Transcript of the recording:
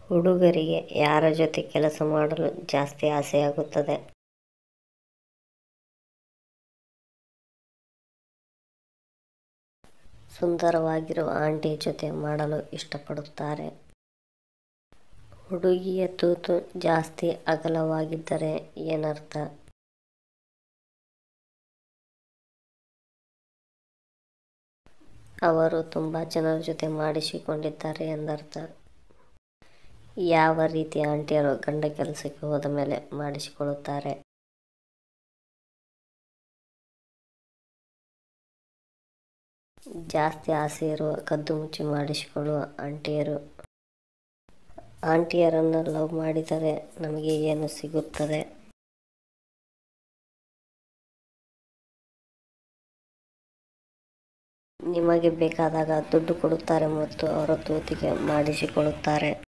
ಹುಡುಗರಿಗೆ ಯಾರ ಜೊತೆ ಕೆಲಸ ಮಾಡಲು ಜಾಸ್ತಿ ಆಸೆಯಾಗುತ್ತದೆ? ಸುಂದರವಾಗಿರುವ ಆಂಟಿ ಜೊತೆ ಮಾಡಲು ಇಷ್ಟಪಡುತ್ತಾರೆ. ಹುಡುಗಿಯ ತೂತು ಜಾಸ್ತಿ ಅಗಲವಾಗಿದ್ದರೆ ಏನರ್ಥ? ಅವರು ತುಂಬಾ ಜನರ ಜೊತೆ ಮಾಡಿಸಿಕೊಂಡಿದ್ದಾರೆ ಎಂದರ್ಥ. ಯಾವ ರೀತಿಯ ಆಂಟಿಯರು ಗಂಡ ಕೆಲಸಕ್ಕೆ ಹೋದ ಮೇಲೆ ಮಾಡಿಸಿಕೊಳ್ಳುತ್ತಾರೆ? ಜಾಸ್ತಿ ಆಸೆ ಇರುವ ಕದ್ದು ಮುಚ್ಚಿ ಮಾಡಿಸಿಕೊಳ್ಳುವ ಆಂಟಿಯರು. ಆಂಟಿಯರನ್ನು ಲವ್ ಮಾಡಿದರೆ ನಮಗೆ ಏನು ಸಿಗುತ್ತದೆ? ನಿಮಗೆ ಬೇಕಾದಾಗ ದುಡ್ಡು ಕೊಡುತ್ತಾರೆ ಮತ್ತು ಅವರ ತೂತಿಗೆ ಮಾಡಿಸಿಕೊಳ್ಳುತ್ತಾರೆ.